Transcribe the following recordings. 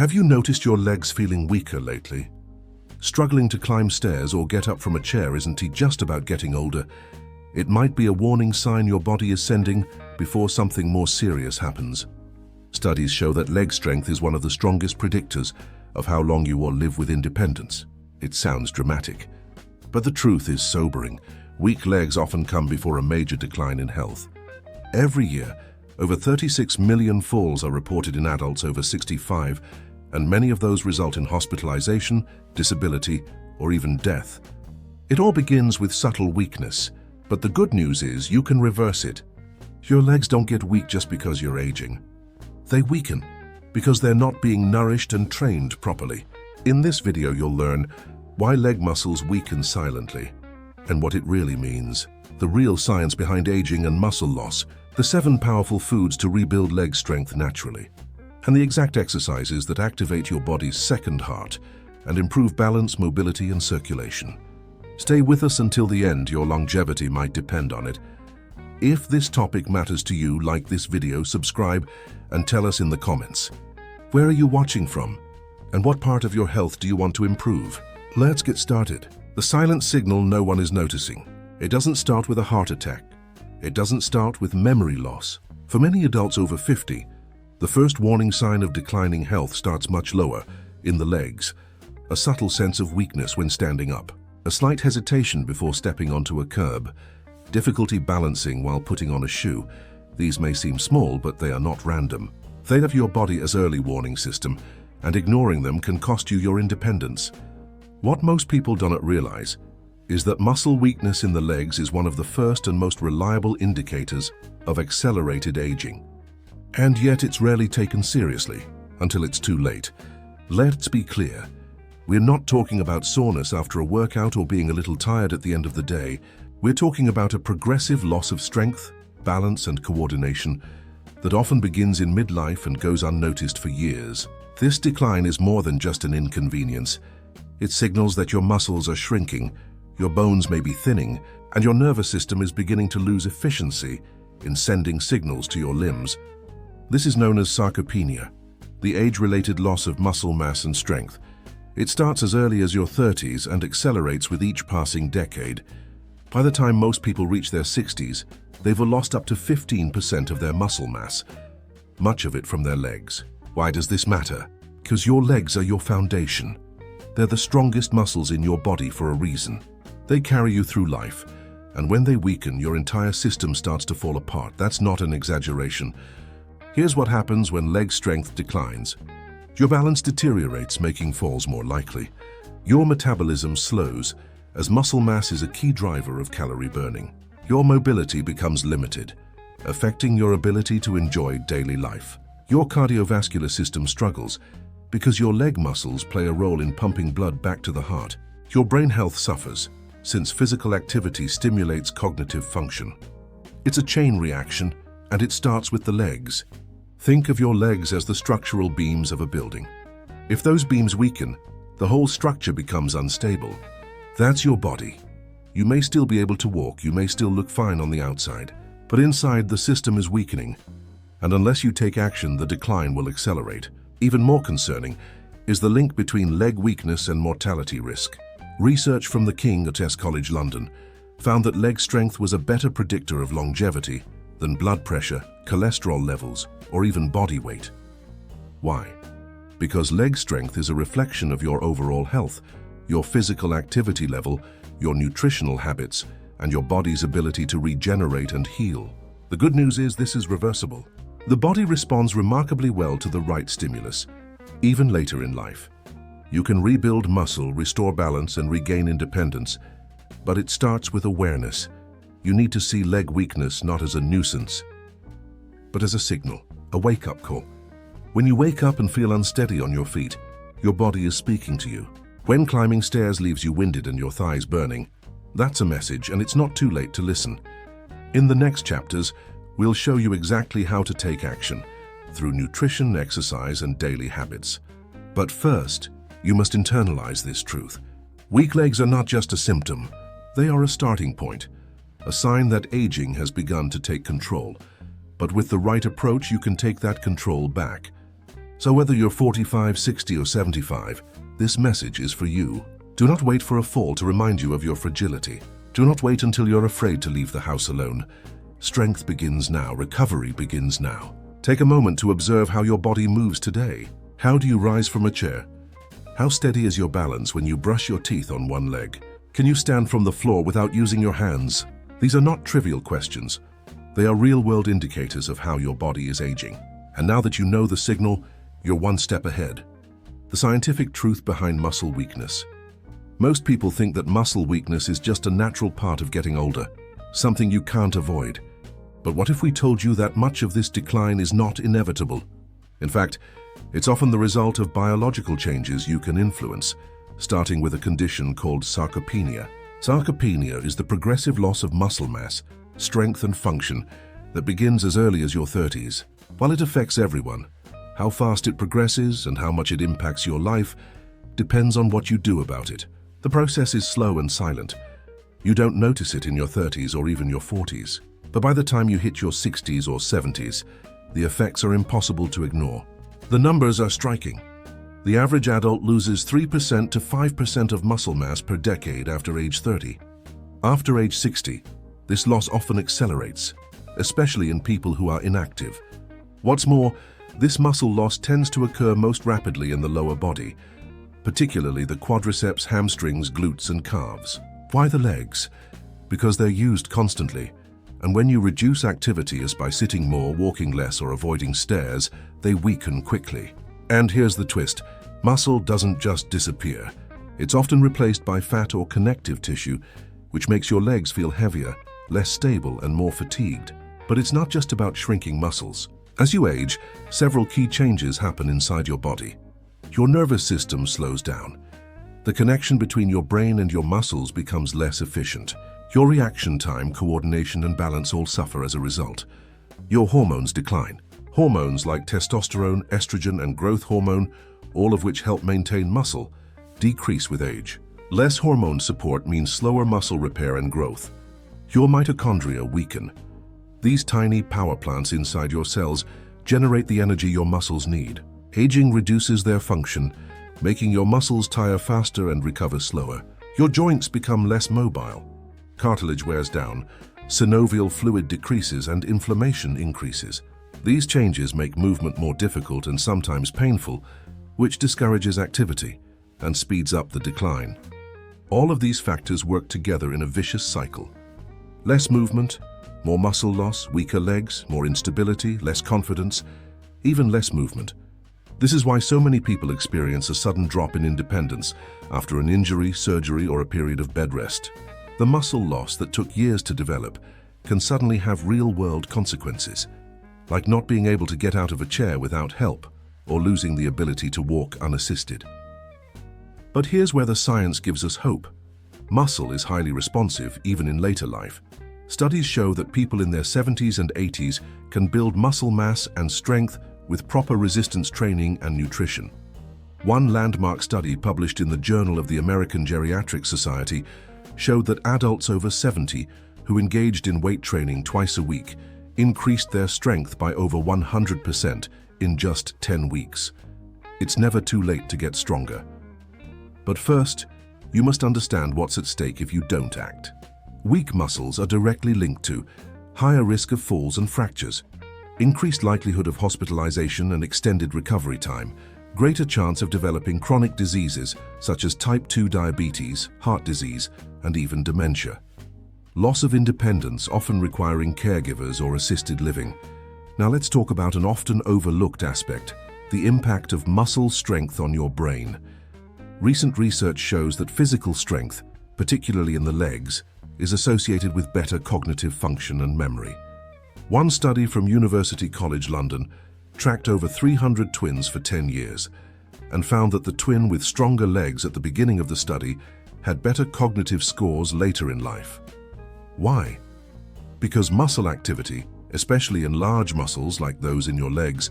Have you noticed your legs feeling weaker lately? Struggling to climb stairs or get up from a chair isn't just about getting older. It might be a warning sign your body is sending before something more serious happens. Studies show that leg strength is one of the strongest predictors of how long you will live with independence. It sounds dramatic, but the truth is sobering. Weak legs often come before a major decline in health. Every year, over 36 million falls are reported in adults over 65, and many of those result in hospitalization, disability, or even death. It all begins with subtle weakness, but the good news is you can reverse it. Your legs don't get weak just because you're aging. They weaken because they're not being nourished and trained properly. In this video, you'll learn why leg muscles weaken silently and what it really means, the real science behind aging and muscle loss, the 7 powerful foods to rebuild leg strength naturally, and the exact exercises that activate your body's second heart and improve balance, mobility, and circulation. Stay with us until the end. Your longevity might depend on it. If this topic matters to you, like this video, subscribe, and tell us in the comments. Where are you watching from? And what part of your health do you want to improve? Let's get started. The silent signal no one is noticing. It doesn't start with a heart attack. It doesn't start with memory loss. For many adults over 50, the first warning sign of declining health starts much lower, in the legs. A subtle sense of weakness when standing up, a slight hesitation before stepping onto a curb, difficulty balancing while putting on a shoe. These may seem small, but they are not random. They have your body as early warning system, and ignoring them can cost you your independence. What most people do not realize is that muscle weakness in the legs is one of the first and most reliable indicators of accelerated aging. And yet it's rarely taken seriously until it's too late. Let's be clear. We're not talking about soreness after a workout or being a little tired at the end of the day. We're talking about a progressive loss of strength, balance, and coordination that often begins in midlife and goes unnoticed for years. This decline is more than just an inconvenience. It signals that your muscles are shrinking, your bones may be thinning, and your nervous system is beginning to lose efficiency in sending signals to your limbs. This is known as sarcopenia, the age-related loss of muscle mass and strength. It starts as early as your 30s and accelerates with each passing decade. By the time most people reach their 60s, they've lost up to 15% of their muscle mass, much of it from their legs. Why does this matter? Because your legs are your foundation. They're the strongest muscles in your body for a reason. They carry you through life, and when they weaken, your entire system starts to fall apart. That's not an exaggeration. Here's what happens when leg strength declines. Your balance deteriorates, making falls more likely. Your metabolism slows, as muscle mass is a key driver of calorie burning. Your mobility becomes limited, affecting your ability to enjoy daily life. Your cardiovascular system struggles because your leg muscles play a role in pumping blood back to the heart. Your brain health suffers, since physical activity stimulates cognitive function. It's a chain reaction, and it starts with the legs. Think of your legs as the structural beams of a building. If those beams weaken, the whole structure becomes unstable. That's your body. You may still be able to walk, you may still look fine on the outside, but inside the system is weakening, and unless you take action, the decline will accelerate. Even more concerning is the link between leg weakness and mortality risk. Research from the King's College London found that leg strength was a better predictor of longevity than blood pressure, cholesterol levels, or even body weight. Why? Because leg strength is a reflection of your overall health, your physical activity level, your nutritional habits, and your body's ability to regenerate and heal. The good news is this is reversible. The body responds remarkably well to the right stimulus, even later in life. You can rebuild muscle, restore balance, and regain independence, but it starts with awareness. You need to see leg weakness not as a nuisance, but as a signal, a wake-up call. When you wake up and feel unsteady on your feet, your body is speaking to you. When climbing stairs leaves you winded and your thighs burning, that's a message, and it's not too late to listen. In the next chapters, we'll show you exactly how to take action through nutrition, exercise, and daily habits. But first, you must internalize this truth. Weak legs are not just a symptom. They are a starting point, a sign that aging has begun to take control. But with the right approach, you can take that control back. So whether you're 45, 60 or 75, this message is for you. Do not wait for a fall to remind you of your fragility. Do not wait until you're afraid to leave the house alone. Strength begins now. Recovery begins now. Take a moment to observe how your body moves today. How do you rise from a chair? How steady is your balance when you brush your teeth on one leg? Can you stand from the floor without using your hands? These are not trivial questions. They are real-world indicators of how your body is aging. And now that you know the signal, you're one step ahead. The scientific truth behind muscle weakness. Most people think that muscle weakness is just a natural part of getting older, something you can't avoid. But what if we told you that much of this decline is not inevitable? In fact, it's often the result of biological changes you can influence, starting with a condition called sarcopenia. Sarcopenia is the progressive loss of muscle mass, strength and function that begins as early as your 30s. While it affects everyone, how fast it progresses and how much it impacts your life depends on what you do about it. The process is slow and silent. You don't notice it in your 30s or even your 40s. But by the time you hit your 60s or 70s, the effects are impossible to ignore. The numbers are striking. The average adult loses 3% to 5% of muscle mass per decade after age 30. After age 60, this loss often accelerates, especially in people who are inactive. What's more, this muscle loss tends to occur most rapidly in the lower body, particularly the quadriceps, hamstrings, glutes, and calves. Why the legs? Because they're used constantly. And when you reduce activity as by sitting more, walking less, or avoiding stairs, they weaken quickly. And here's the twist. Muscle doesn't just disappear. It's often replaced by fat or connective tissue, which makes your legs feel heavier, less stable, and more fatigued. But it's not just about shrinking muscles. As you age, several key changes happen inside your body. Your nervous system slows down. The connection between your brain and your muscles becomes less efficient. Your reaction time, coordination, and balance all suffer as a result. Your hormones decline. Hormones like testosterone, estrogen, and growth hormone, all of which help maintain muscle, decrease with age. Less hormone support means slower muscle repair and growth. Your mitochondria weaken. These tiny power plants inside your cells generate the energy your muscles need. Aging reduces their function, making your muscles tire faster and recover slower. Your joints become less mobile. Cartilage wears down, synovial fluid decreases, and inflammation increases. These changes make movement more difficult and sometimes painful, which discourages activity and speeds up the decline. All of these factors work together in a vicious cycle. Less movement, more muscle loss, weaker legs, more instability, less confidence, even less movement. This is why so many people experience a sudden drop in independence after an injury, surgery, or a period of bed rest. The muscle loss that took years to develop can suddenly have real-world consequences, like not being able to get out of a chair without help or losing the ability to walk unassisted. But here's where the science gives us hope. Muscle is highly responsive even in later life. Studies show that people in their 70s and 80s can build muscle mass and strength with proper resistance training and nutrition. One landmark study published in the Journal of the American Geriatric Society showed that adults over 70 who engaged in weight training twice a week increased their strength by over 100% in just 10 weeks. It's never too late to get stronger. But first, you must understand what's at stake if you don't act. Weak muscles are directly linked to higher risk of falls and fractures, increased likelihood of hospitalization and extended recovery time, greater chance of developing chronic diseases such as type 2 diabetes, heart disease, and even dementia. Loss of independence, often requiring caregivers or assisted living. Now let's talk about an often overlooked aspect, the impact of muscle strength on your brain. Recent research shows that physical strength, particularly in the legs, is associated with better cognitive function and memory. One study from University College London tracked over 300 twins for 10 years and found that the twin with stronger legs at the beginning of the study had better cognitive scores later in life. Why? Because muscle activity, especially in large muscles like those in your legs,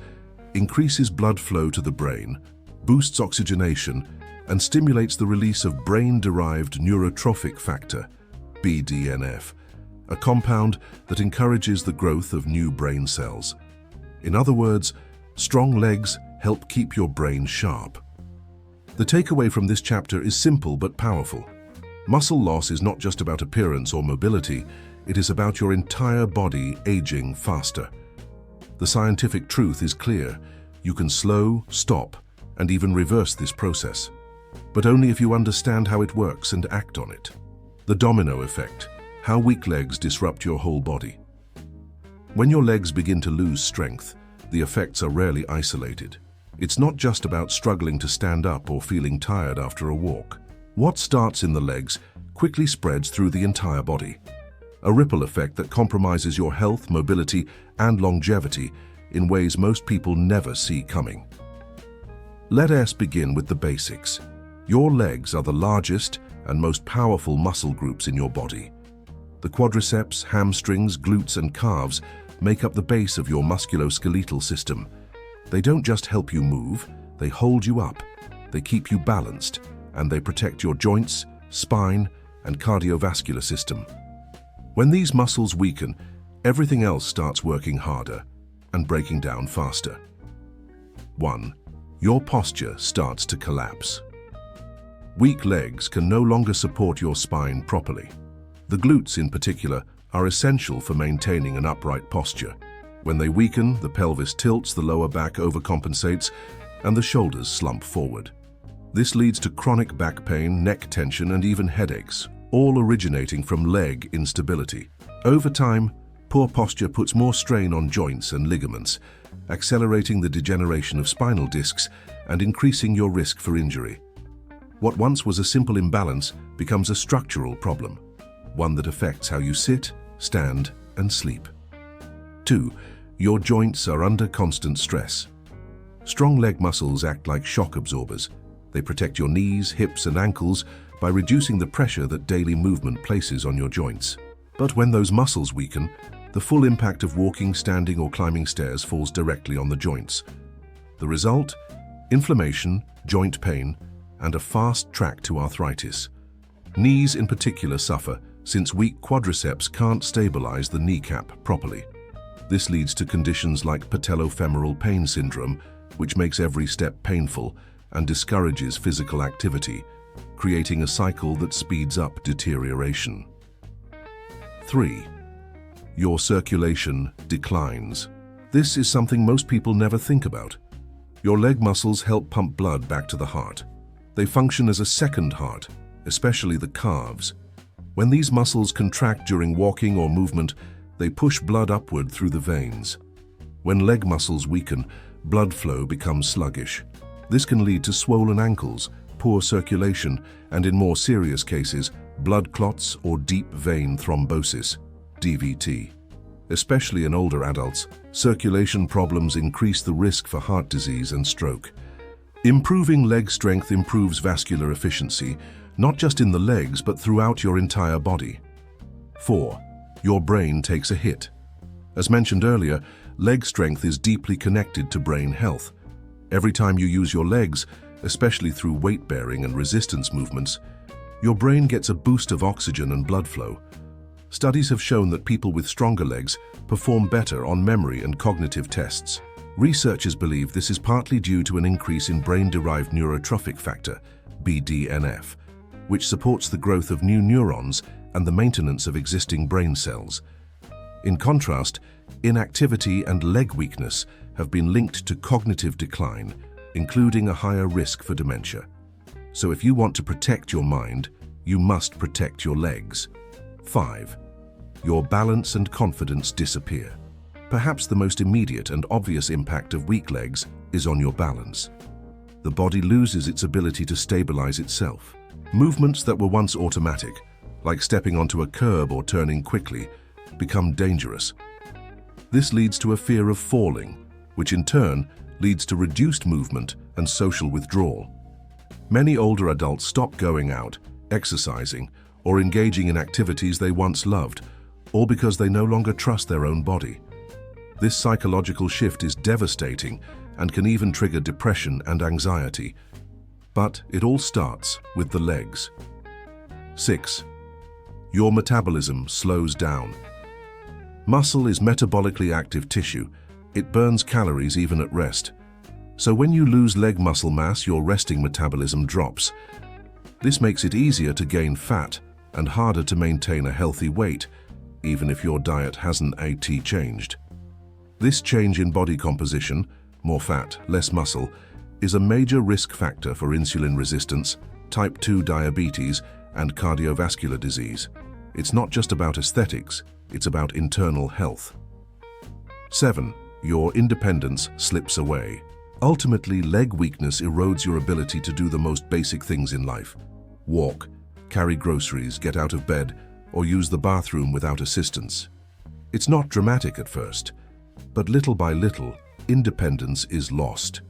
increases blood flow to the brain, boosts oxygenation, and stimulates the release of brain-derived neurotrophic factor, BDNF, a compound that encourages the growth of new brain cells. In other words, strong legs help keep your brain sharp. The takeaway from this chapter is simple but powerful. Muscle loss is not just about appearance or mobility, it is about your entire body aging faster. The scientific truth is clear. You can slow, stop, and even reverse this process, but only if you understand how it works and act on it. The domino effect, how weak legs disrupt your whole body. When your legs begin to lose strength, the effects are rarely isolated. It's not just about struggling to stand up or feeling tired after a walk. What starts in the legs quickly spreads through the entire body. A ripple effect that compromises your health, mobility, and longevity in ways most people never see coming. Let us begin with the basics. Your legs are the largest and most powerful muscle groups in your body. The quadriceps, hamstrings, glutes, and calves make up the base of your musculoskeletal system. They don't just help you move, they hold you up, they keep you balanced, and they protect your joints, spine, and cardiovascular system. When these muscles weaken, everything else starts working harder and breaking down faster. 1. Your posture starts to collapse. Weak legs can no longer support your spine properly. The glutes, in particular, are essential for maintaining an upright posture. When they weaken, the pelvis tilts, the lower back overcompensates, and the shoulders slump forward. This leads to chronic back pain, neck tension, and even headaches, all originating from leg instability. Over time, poor posture puts more strain on joints and ligaments, accelerating the degeneration of spinal discs and increasing your risk for injury. What once was a simple imbalance becomes a structural problem, one that affects how you sit, stand, and sleep. 2. Your joints are under constant stress. Strong leg muscles act like shock absorbers. They protect your knees, hips, and ankles by reducing the pressure that daily movement places on your joints. But when those muscles weaken, the full impact of walking, standing, or climbing stairs falls directly on the joints. The result? Inflammation, joint pain, and a fast track to arthritis. Knees in particular suffer, since weak quadriceps can't stabilize the kneecap properly. This leads to conditions like patellofemoral pain syndrome, which makes every step painful and discourages physical activity, creating a cycle that speeds up deterioration. 3. Your circulation declines. This is something most people never think about. Your leg muscles help pump blood back to the heart. They function as a second heart, especially the calves. When these muscles contract during walking or movement, they push blood upward through the veins. When leg muscles weaken, blood flow becomes sluggish. This can lead to swollen ankles, poor circulation, and in more serious cases, blood clots or deep vein thrombosis, DVT. Especially in older adults, circulation problems increase the risk for heart disease and stroke. Improving leg strength improves vascular efficiency, not just in the legs but throughout your entire body. 4. Your brain takes a hit. As mentioned earlier, leg strength is deeply connected to brain health. Every time you use your legs, especially through weight-bearing and resistance movements, your brain gets a boost of oxygen and blood flow. Studies have shown that people with stronger legs perform better on memory and cognitive tests. Researchers believe this is partly due to an increase in brain-derived neurotrophic factor, BDNF, which supports the growth of new neurons and the maintenance of existing brain cells. In contrast, inactivity and leg weakness have been linked to cognitive decline, including a higher risk for dementia. So if you want to protect your mind, you must protect your legs. 5. Your balance and confidence disappear. Perhaps the most immediate and obvious impact of weak legs is on your balance. The body loses its ability to stabilize itself. Movements that were once automatic, like stepping onto a curb or turning quickly, become dangerous. This leads to a fear of falling, which in turn leads to reduced movement and social withdrawal. Many older adults stop going out, exercising, or engaging in activities they once loved, all because they no longer trust their own body. This psychological shift is devastating and can even trigger depression and anxiety. But it all starts with the legs. 6. Your metabolism slows down. Muscle is metabolically active tissue. It burns calories even at rest. So when you lose leg muscle mass, your resting metabolism drops. This makes it easier to gain fat and harder to maintain a healthy weight, even if your diet hasn't changed. This change in body composition, more fat, less muscle, is a major risk factor for insulin resistance, type 2 diabetes, and cardiovascular disease. It's not just about aesthetics, it's about internal health. 7. Your independence slips away. Ultimately, leg weakness erodes your ability to do the most basic things in life. Walk, carry groceries, get out of bed, or use the bathroom without assistance. It's not dramatic at first, but little by little, independence is lost.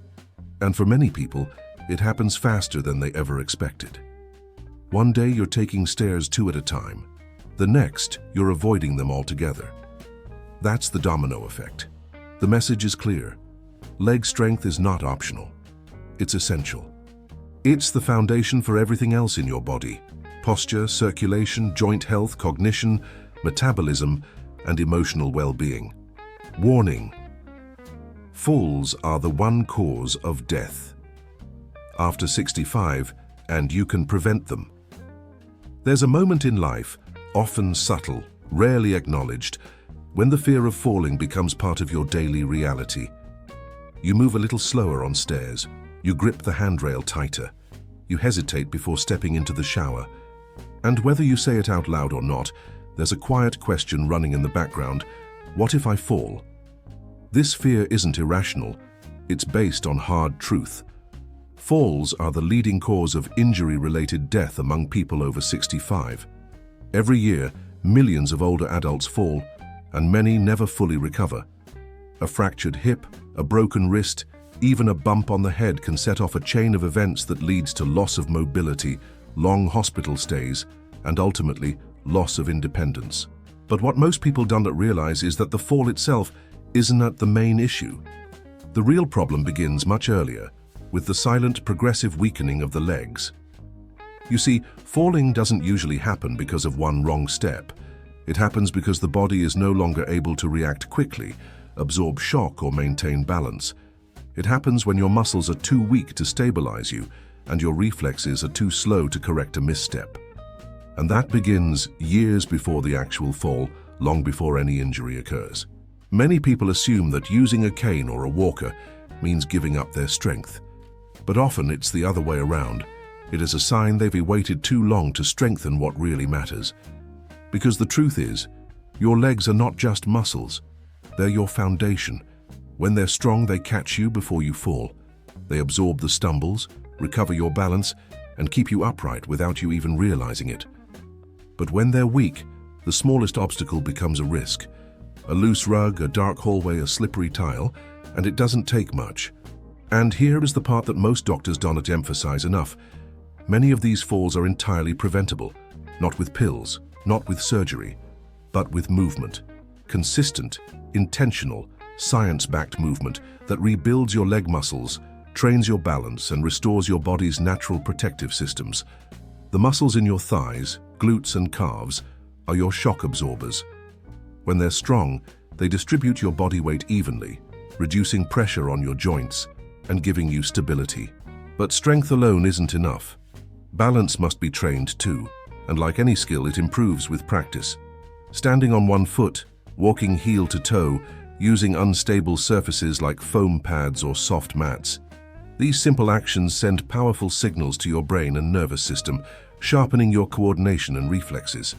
And for many people, it happens faster than they ever expected. One day you're taking stairs 2 at a time. The next, you're avoiding them altogether. That's the domino effect. The message is clear. Leg strength is not optional. It's essential. It's the foundation for everything else in your body: posture, circulation, joint health, cognition, metabolism, and emotional well-being. Warning: falls are the one cause of death after 65, and you can prevent them. There's a moment in life, often subtle, rarely acknowledged, when the fear of falling becomes part of your daily reality. You move a little slower on stairs, you grip the handrail tighter, you hesitate before stepping into the shower, and whether you say it out loud or not, there's a quiet question running in the background: what if I fall? This fear isn't irrational, it's based on hard truth. Falls are the leading cause of injury-related death among people over 65. Every year, millions of older adults fall, and many never fully recover. A fractured hip, a broken wrist, even a bump on the head can set off a chain of events that leads to loss of mobility, long hospital stays, and ultimately, loss of independence. But what most people don't realize is that the fall itself isn't the main issue. The real problem begins much earlier, with the silent progressive weakening of the legs. You see, falling doesn't usually happen because of one wrong step. It happens because the body is no longer able to react quickly, absorb shock, or maintain balance. It happens when your muscles are too weak to stabilize you, and your reflexes are too slow to correct a misstep. And that begins years before the actual fall, long before any injury occurs. Many people assume that using a cane or a walker means giving up their strength. But often it's the other way around. It is a sign they've waited too long to strengthen what really matters. Because the truth is, your legs are not just muscles. They're your foundation. When they're strong, they catch you before you fall. They absorb the stumbles, recover your balance, and keep you upright without you even realizing it. But when they're weak, the smallest obstacle becomes a risk. A loose rug, a dark hallway, a slippery tile, and it doesn't take much. And here is the part that most doctors don't emphasize enough. Many of these falls are entirely preventable, not with pills, not with surgery, but with movement. Consistent, intentional, science-backed movement that rebuilds your leg muscles, trains your balance, and restores your body's natural protective systems. The muscles in your thighs, glutes, and calves are your shock absorbers. When they're strong, they distribute your body weight evenly, reducing pressure on your joints and giving you stability. But strength alone isn't enough. Balance must be trained too, and like any skill, it improves with practice. Standing on one foot, walking heel to toe, using unstable surfaces like foam pads or soft mats. These simple actions send powerful signals to your brain and nervous system, sharpening your coordination and reflexes.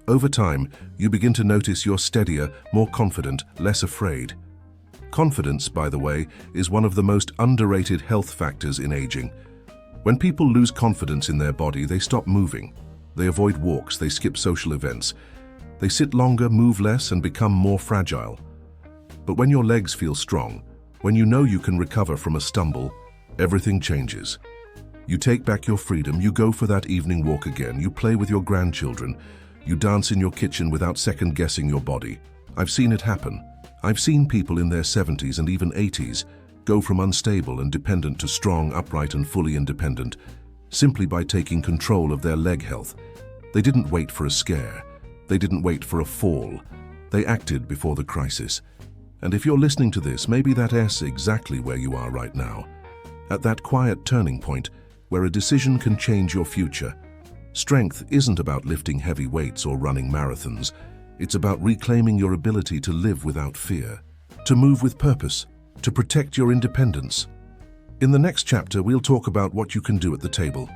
Over time, you begin to notice you're steadier, more confident, less afraid. Confidence, by the way, is one of the most underrated health factors in aging. When people lose confidence in their body, they stop moving. They avoid walks, they skip social events. They sit longer, move less, and become more fragile. But when your legs feel strong, when you know you can recover from a stumble, everything changes. You take back your freedom, you go for that evening walk again, you play with your grandchildren, you dance in your kitchen without second-guessing your body. I've seen it happen. I've seen people in their 70s and even 80s go from unstable and dependent to strong, upright, and fully independent, simply by taking control of their leg health. They didn't wait for a scare. They didn't wait for a fall. They acted before the crisis. And if you're listening to this, maybe that's exactly where you are right now, at that quiet turning point where a decision can change your future. Strength isn't about lifting heavy weights or running marathons. It's about reclaiming your ability to live without fear, to move with purpose, to protect your independence. In the next chapter, we'll talk about what you can do at the table,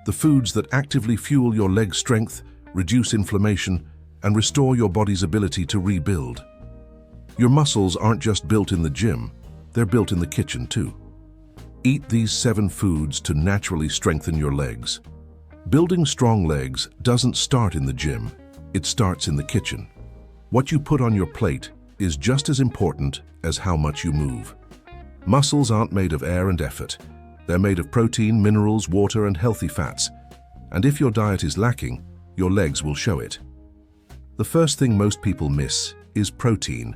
the foods that actively fuel your leg strength, reduce inflammation, and restore your body's ability to rebuild. Your muscles aren't just built in the gym, they're built in the kitchen too. Eat these 7 foods to naturally strengthen your legs. Building strong legs doesn't start in the gym, it starts in the kitchen. What you put on your plate is just as important as how much you move. Muscles aren't made of air and effort. They're made of protein, minerals, water, and healthy fats. And if your diet is lacking, your legs will show it. The first thing most people miss is protein.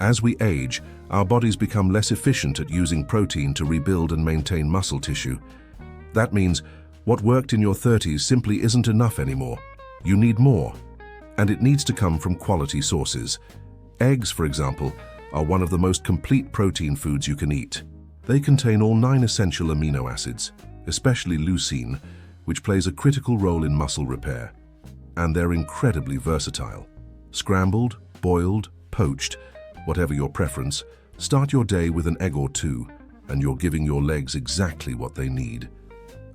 As we age, our bodies become less efficient at using protein to rebuild and maintain muscle tissue. That means what worked in your 30s simply isn't enough anymore. You need more. And it needs to come from quality sources. Eggs, for example, are one of the most complete protein foods you can eat. They contain all 9 essential amino acids, especially leucine, which plays a critical role in muscle repair. And they're incredibly versatile. Scrambled, boiled, poached, whatever your preference, start your day with an egg or 2, and you're giving your legs exactly what they need.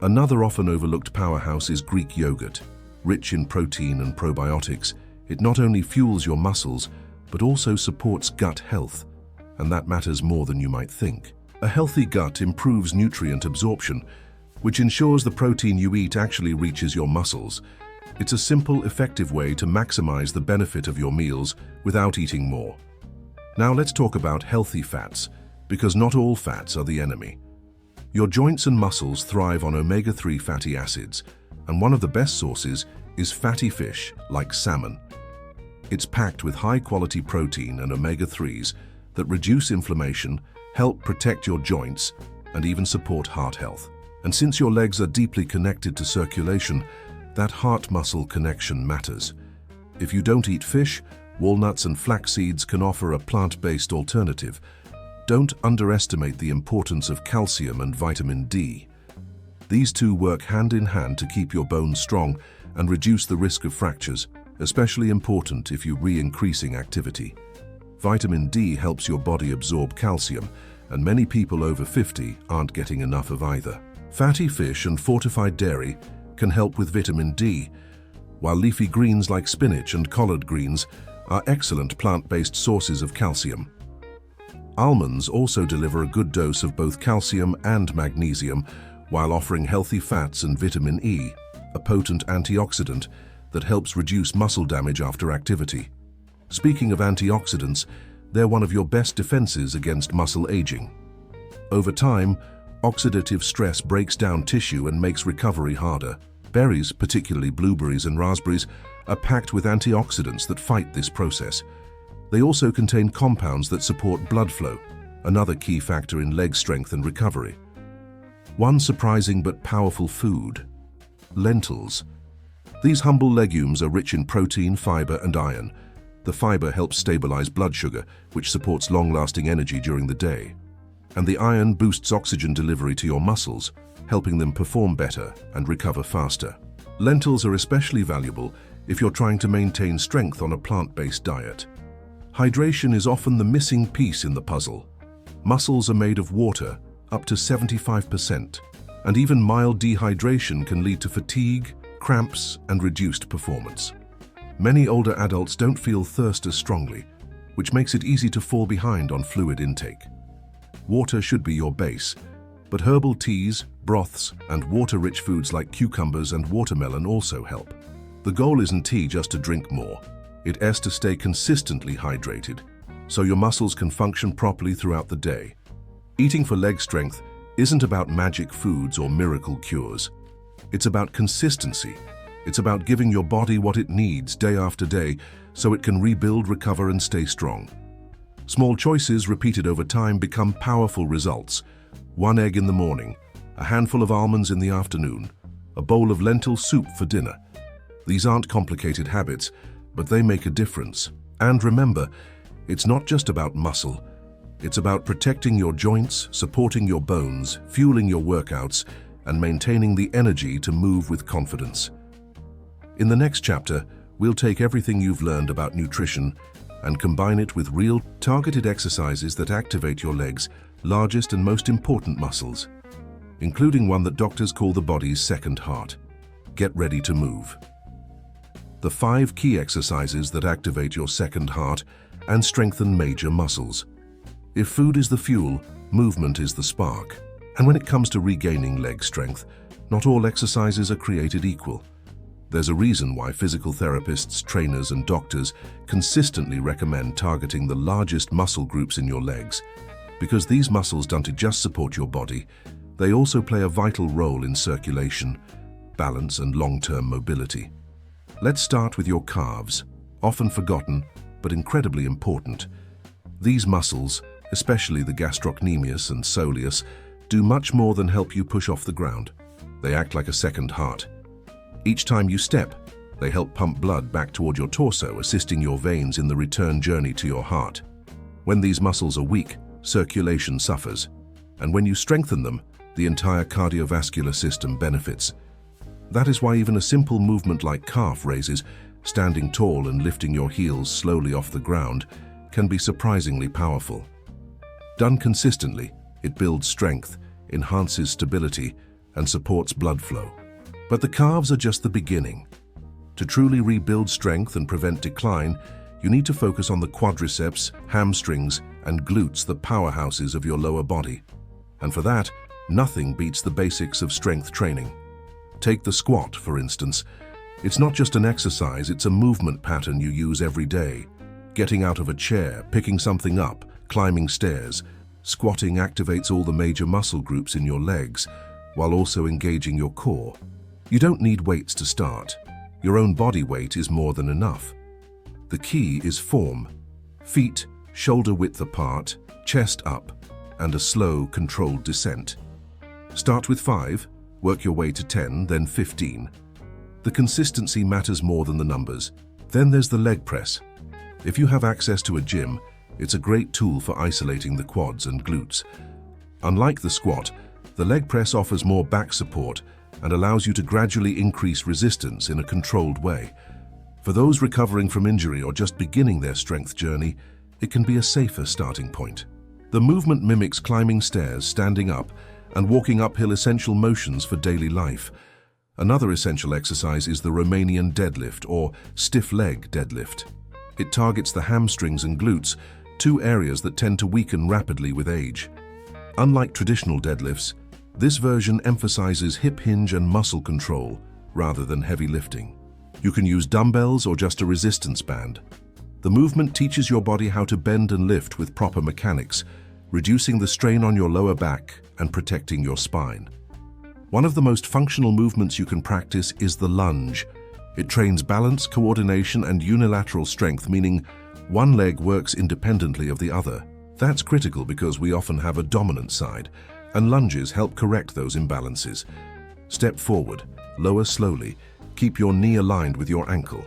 Another often overlooked powerhouse is Greek yogurt. Rich in protein and probiotics, it not only fuels your muscles, but also supports gut health, and that matters more than you might think. A healthy gut improves nutrient absorption, which ensures the protein you eat actually reaches your muscles. It's a simple, effective way to maximize the benefit of your meals without eating more. Now let's talk about healthy fats, because not all fats are the enemy. Your joints and muscles thrive on omega-3 fatty acids, and one of the best sources is fatty fish like salmon. It's packed with high-quality protein and omega-3s that reduce inflammation, help protect your joints, and even support heart health. And since your legs are deeply connected to circulation, that heart-muscle connection matters. If you don't eat fish, walnuts and flax seeds can offer a plant-based alternative. Don't underestimate the importance of calcium and vitamin D. These two work hand in hand to keep your bones strong and reduce the risk of fractures, especially important if you're increasing activity. Vitamin D helps your body absorb calcium, and many people over 50 aren't getting enough of either. Fatty fish and fortified dairy can help with vitamin D, while leafy greens like spinach and collard greens are excellent plant-based sources of calcium. Almonds also deliver a good dose of both calcium and magnesium, while offering healthy fats and vitamin E, a potent antioxidant that helps reduce muscle damage after activity. Speaking of antioxidants, they're one of your best defenses against muscle aging. Over time, oxidative stress breaks down tissue and makes recovery harder. Berries, particularly blueberries and raspberries, are packed with antioxidants that fight this process. They also contain compounds that support blood flow, another key factor in leg strength and recovery. One surprising but powerful food: lentils. These humble legumes are rich in protein, fiber, and iron. The fiber helps stabilize blood sugar, which supports long-lasting energy during the day. And the iron boosts oxygen delivery to your muscles, helping them perform better and recover faster. Lentils are especially valuable if you're trying to maintain strength on a plant-based diet. Hydration is often the missing piece in the puzzle. Muscles are made of water, up to 75%, and even mild dehydration can lead to fatigue, cramps, and reduced performance. Many older adults don't feel thirst as strongly, which makes it easy to fall behind on fluid intake. Water should be your base, but herbal teas, broths, and water-rich foods like cucumbers and watermelon also help. The goal isn't tea just to drink more. It is to stay consistently hydrated, so your muscles can function properly throughout the day. Eating for leg strength isn't about magic foods or miracle cures. It's about consistency. It's about giving your body what it needs day after day so it can rebuild, recover, and stay strong. Small choices repeated over time become powerful results. 1 egg in the morning, a handful of almonds in the afternoon, a bowl of lentil soup for dinner. These aren't complicated habits, but they make a difference. And remember, It's not just about muscle. It's about protecting your joints, supporting your bones, fueling your workouts, and maintaining the energy to move with confidence. In the next chapter, we'll take everything you've learned about nutrition and combine it with real, targeted exercises that activate your legs' largest and most important muscles, including one that doctors call the body's second heart. Get ready to move. The 5 key exercises that activate your second heart and strengthen major muscles. If food is the fuel, movement is the spark. And when it comes to regaining leg strength, not all exercises are created equal. There's a reason why physical therapists, trainers, and doctors consistently recommend targeting the largest muscle groups in your legs. Because these muscles don't just support your body, they also play a vital role in circulation, balance, and long-term mobility. Let's start with your calves, often forgotten, but incredibly important. These muscles, especially the gastrocnemius and soleus, do much more than help you push off the ground. They act like a second heart. Each time you step, they help pump blood back toward your torso, assisting your veins in the return journey to your heart. When these muscles are weak, circulation suffers. And when you strengthen them, the entire cardiovascular system benefits. That is why even a simple movement like calf raises, standing tall and lifting your heels slowly off the ground, can be surprisingly powerful. Done consistently, it builds strength, enhances stability, and supports blood flow. But the calves are just the beginning. To truly rebuild strength and prevent decline, you need to focus on the quadriceps, hamstrings, and glutes, the powerhouses of your lower body. And for that, nothing beats the basics of strength training. Take the squat, for instance. It's not just an exercise, it's a movement pattern you use every day. Getting out of a chair, picking something up, climbing stairs. Squatting activates all the major muscle groups in your legs, while also engaging your core. You don't need weights to start. Your own body weight is more than enough. The key is form. Feet shoulder width apart, chest up, and a slow, controlled descent. Start with 5, work your way to 10, then 15. The consistency matters more than the numbers. Then there's the leg press. If you have access to a gym, it's a great tool for isolating the quads and glutes. Unlike the squat, the leg press offers more back support and allows you to gradually increase resistance in a controlled way. For those recovering from injury or just beginning their strength journey, it can be a safer starting point. The movement mimics climbing stairs, standing up, and walking uphill, essential motions for daily life. Another essential exercise is the Romanian deadlift, or stiff leg deadlift. It targets the hamstrings and glutes, 2 areas that tend to weaken rapidly with age. Unlike traditional deadlifts, this version emphasizes hip hinge and muscle control rather than heavy lifting. You can use dumbbells or just a resistance band. The movement teaches your body how to bend and lift with proper mechanics, reducing the strain on your lower back and protecting your spine. One of the most functional movements you can practice is the lunge. It trains balance, coordination, and unilateral strength, meaning one leg works independently of the other. That's critical because we often have a dominant side, and lunges help correct those imbalances. Step forward, lower slowly, keep your knee aligned with your ankle.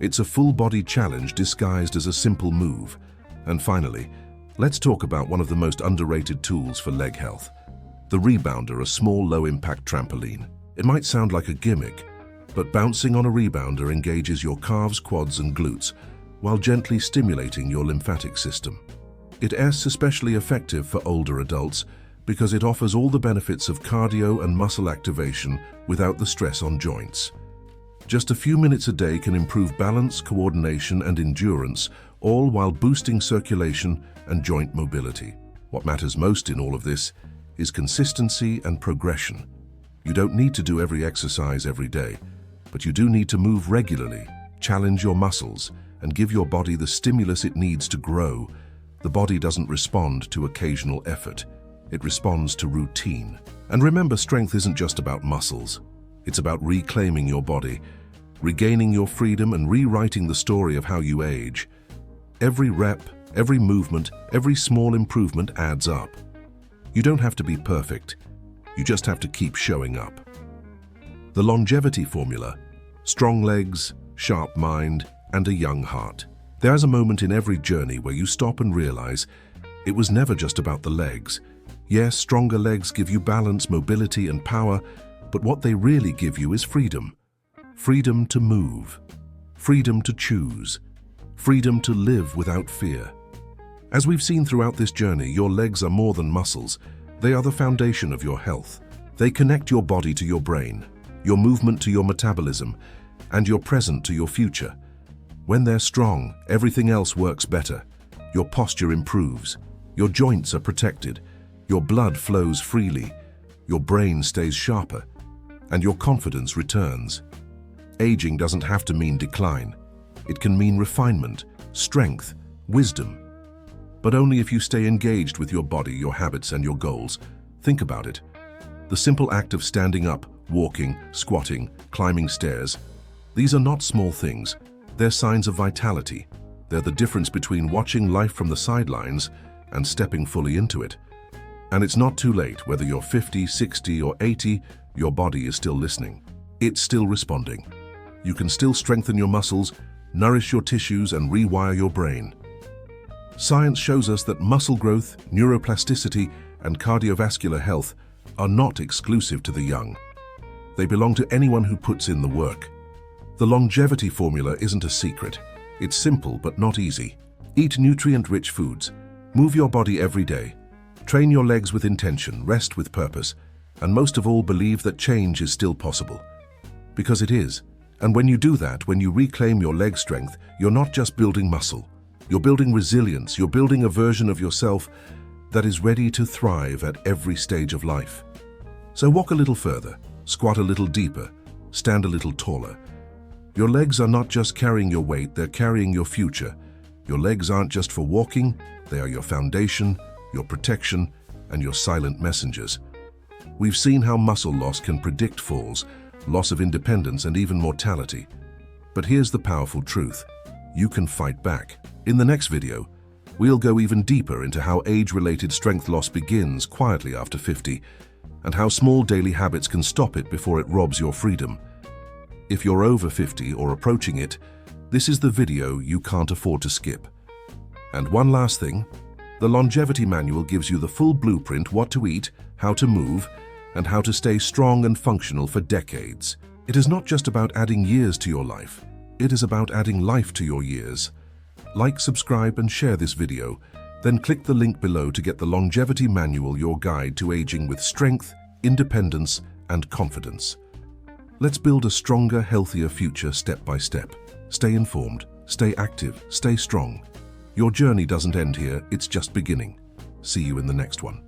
It's a full-body challenge disguised as a simple move. And finally, let's talk about one of the most underrated tools for leg health. The rebounder, a small, low-impact trampoline. It might sound like a gimmick, but bouncing on a rebounder engages your calves, quads, and glutes, while gently stimulating your lymphatic system. It is especially effective for older adults because it offers all the benefits of cardio and muscle activation without the stress on joints. Just a few minutes a day can improve balance, coordination, and endurance, all while boosting circulation and joint mobility. What matters most in all of this is consistency and progression. You don't need to do every exercise every day, but you do need to move regularly, challenge your muscles, and give your body the stimulus it needs to grow. The body doesn't respond to occasional effort. It responds to routine. And remember, strength isn't just about muscles. It's about reclaiming your body, regaining your freedom, and rewriting the story of how you age. Every rep, every movement, every small improvement adds up. You don't have to be perfect. You just have to keep showing up. The longevity formula: strong legs, sharp mind, and a young heart. There's a moment in every journey where you stop and realize it was never just about the legs. Yes, stronger legs give you balance, mobility, and power, but what they really give you is freedom. Freedom to move. Freedom to choose. Freedom to live without fear. As we've seen throughout this journey, your legs are more than muscles. They are the foundation of your health. They connect your body to your brain, your movement to your metabolism, and your present to your future. When they're strong, everything else works better. Your posture improves. Your joints are protected. Your blood flows freely. Your brain stays sharper. And your confidence returns. Aging doesn't have to mean decline. It can mean refinement, strength, wisdom. But only if you stay engaged with your body, your habits, and your goals. Think about it. The simple act of standing up, walking, squatting, climbing stairs, these are not small things. They're signs of vitality. They're the difference between watching life from the sidelines and stepping fully into it. And it's not too late. Whether you're 50, 60, or 80, your body is still listening. It's still responding. You can still strengthen your muscles, nourish your tissues, and rewire your brain. Science shows us that muscle growth, neuroplasticity, and cardiovascular health are not exclusive to the young. They belong to anyone who puts in the work. The longevity formula isn't a secret. It's simple but not easy. Eat nutrient-rich foods. Move your body every day. Train your legs with intention, rest with purpose, and most of all, believe that change is still possible. Because it is. And when you do that, when you reclaim your leg strength, you're not just building muscle. You're building resilience. You're building a version of yourself that is ready to thrive at every stage of life. So walk a little further, squat a little deeper, stand a little taller. Your legs are not just carrying your weight, they're carrying your future. Your legs aren't just for walking, they are your foundation, your protection, and your silent messengers. We've seen how muscle loss can predict falls, loss of independence, and even mortality. But here's the powerful truth. You can fight back. In the next video, we'll go even deeper into how age-related strength loss begins quietly after 50, and how small daily habits can stop it before it robs your freedom. If you're over 50 or approaching it, this is the video you can't afford to skip. And one last thing, the Longevity Manual gives you the full blueprint: what to eat, how to move, and how to stay strong and functional for decades. It is not just about adding years to your life, it is about adding life to your years. Like, subscribe, and share this video. Then click the link below to get the Longevity Manual, your guide to aging with strength, independence, and confidence. Let's build a stronger, healthier future step by step. Stay informed, stay active, stay strong. Your journey doesn't end here, it's just beginning. See you in the next one.